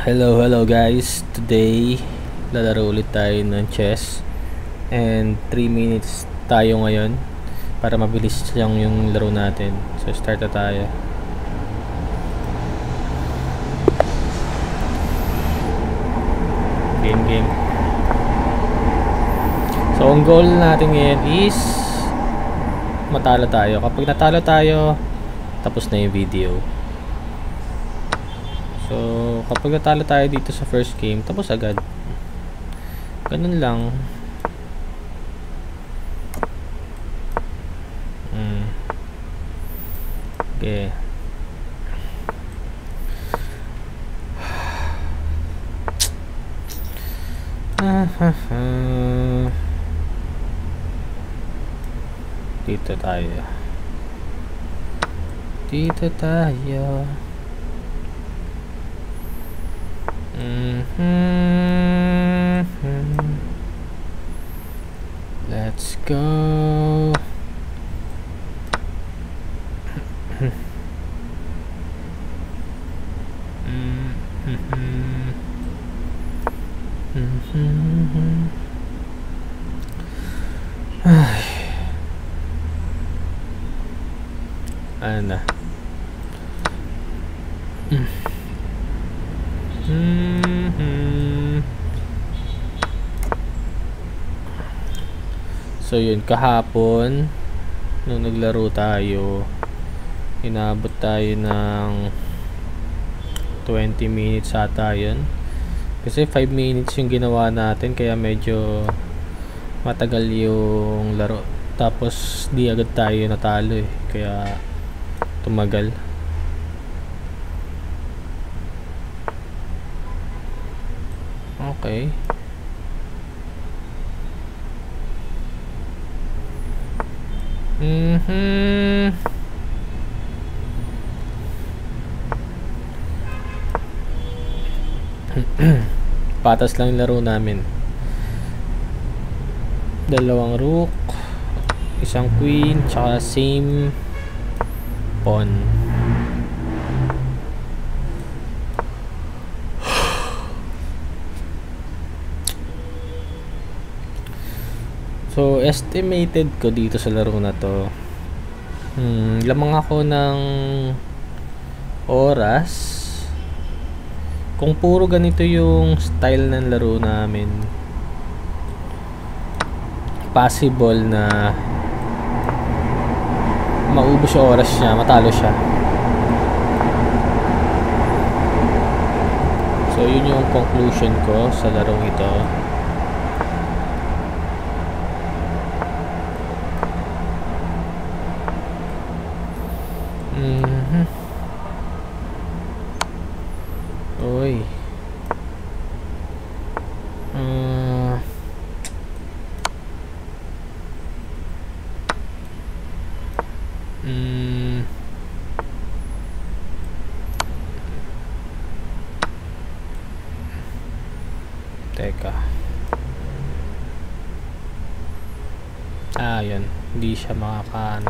Hello guys. Today, lalaro ulit tayo ng chess. And 3 minutes tayo ngayon para mabilis lang yung laro natin. So start na tayo. Game. So ang goal natin ngayon is matalo tayo. Kapag natalo tayo, tapos na yung video. So, kapag natalo tayo dito sa first game, tapos agad. Ganun lang. Okay. Dito tayo. Let's go. Ano na? So yun, kahapon nung naglaro tayo, inabot tayo ng 20 minutes ata yun. Kasi 5 minutes yung ginawa natin, kaya medyo matagal yung laro. Tapos di agad tayo natalo kaya tumagal. Okay. Patas lang yung laro namin. Dalawang rook, isang queen, tsaka same pawn. So estimated ko dito sa laro na to, lamang ako ng oras. Kung puro ganito yung style ng laro namin, possible na maubos yung oras niya, matalo siya. So yun yung conclusion ko sa larong ito. Oy. Teka. Yun. Hindi siya makakaano.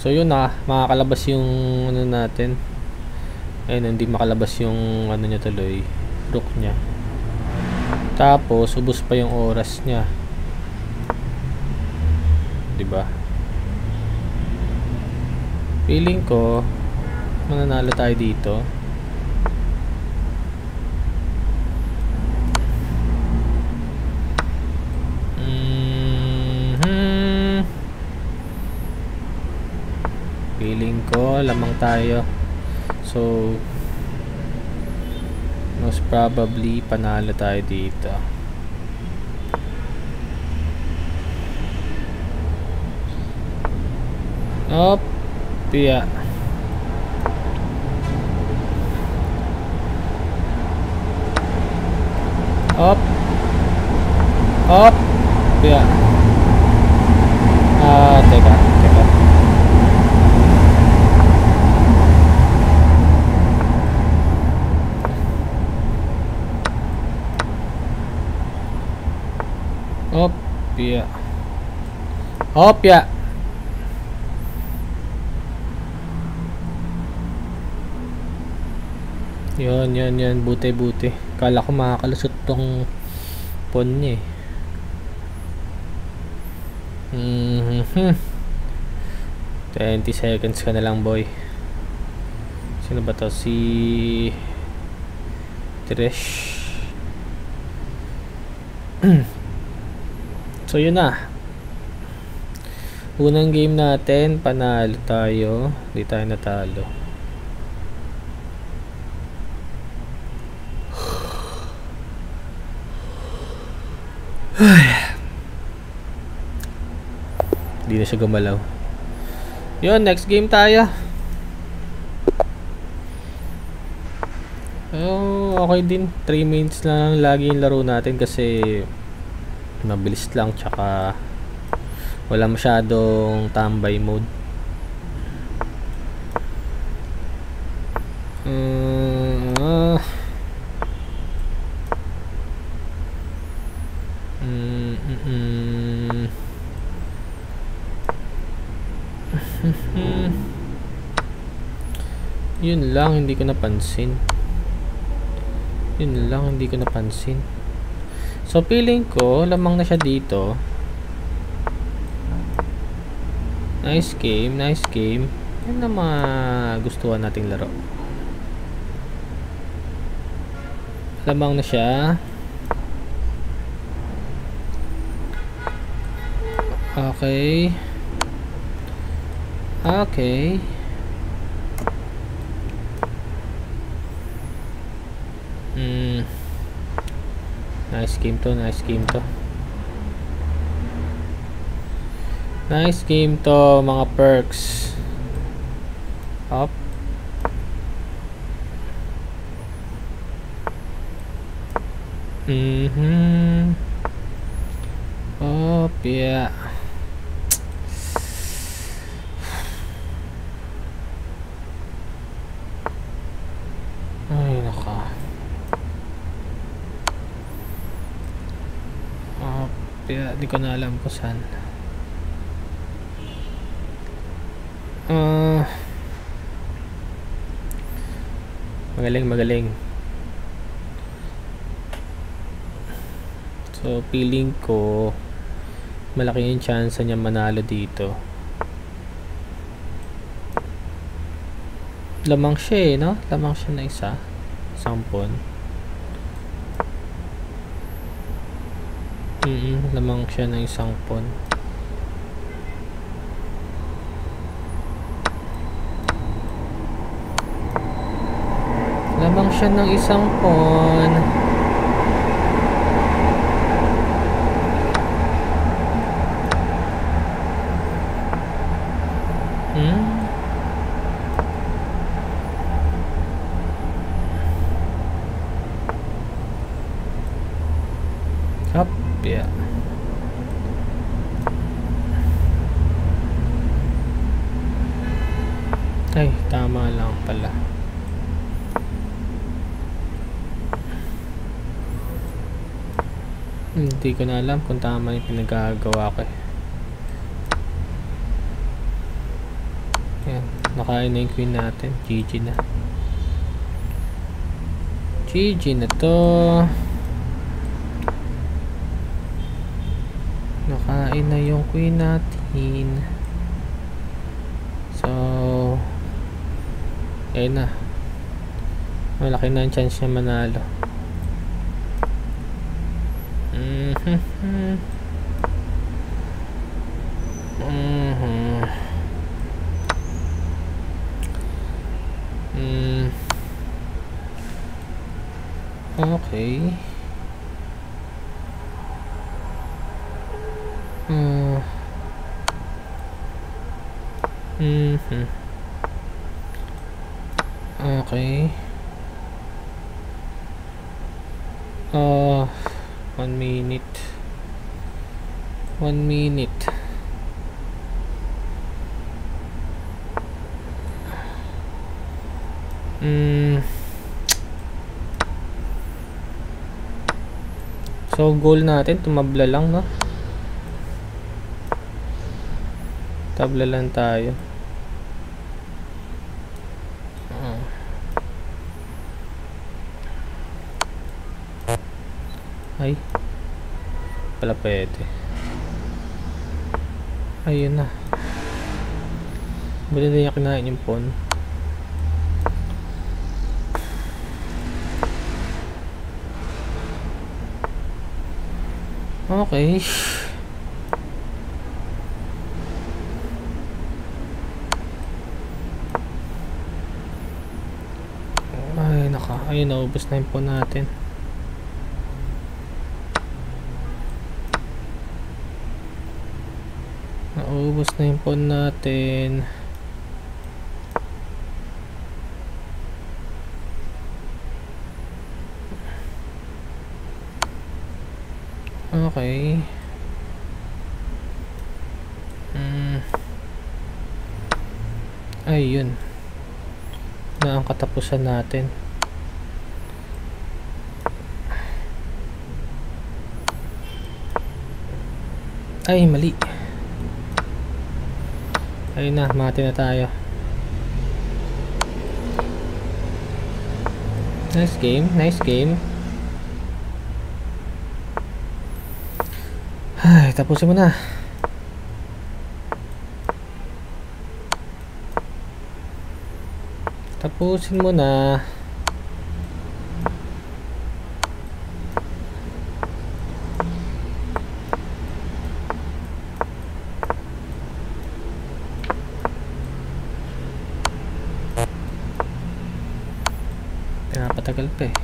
So yun makakalabas yung ano natin. Ayun, hindi makalabas yung ano niya tuloy, rook niya. Tapos ubos pa yung oras niya, diba? Feeling ko mananalo tayo dito. Feeling ko lamang tayo. So most probably panalo tayo dito. Op, yeah. Op, yeah. Teka. Opya. Opya. Yun. Buti. Kala ko makakalusot tong pon niya eh. 20 seconds ka na lang, boy. Sino ba to? Si Trish. So yun na. Unang game natin, panalo tayo. Hindi tayo natalo. Hindi na siya gumalaw. Yun, next game tayo. Okay din. 3 minutes lang lagi yung laro natin kasi mabilis lang, tsaka wala masyadong tambay mode. Yun lang, hindi ko napansin. So feeling ko lamang na siya dito. Nice game. Yan na mga gustuhan nating laro. Lamang na siya. Okay. Nice game to. Nice game to, mga perks. Up. Up, yeah. Ay, naka. Up, yeah. Di ko na alam kung saan. Magaling. So feeling ko malaki yung chance niya manalo dito. Lamang siya no? Lamang siya na isang pon. Lamang siya ng isang pon. Lamang siya ng isang pon. Up, yeah. Ay, tama lang pala. Hindi ko na alam kung tama yung pinagagawa ko eh. Yan, nakain na yung queen natin. GG na. GG na to. Nakain na yung queen natin. So ayun na. Malaki na ang chance niya manalo. Okay. Okay. 1 minute. 1 minute. So goal natin tumabla lang, no? Tabla lang tayo. Ay. Pala pwede. Ayun na. Bali na niya kinain yung pawn. Okay. Ay, naka. Ayun, naubos na yung pawn natin. Naubos na yung pawn natin. Okay. Ayun. Na ang katapusan natin. Ay, mali. Ayun na, mati na tayo. Nice game, nice game. Ay, tapusin mo na. Tapusin mo na. Pinapatagal pa eh.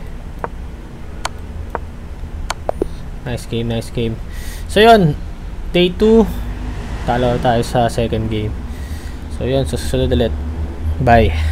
Nice game, nice game. So yun, day 2, talo tayo sa second game. So yun, susunod ulit. Bye.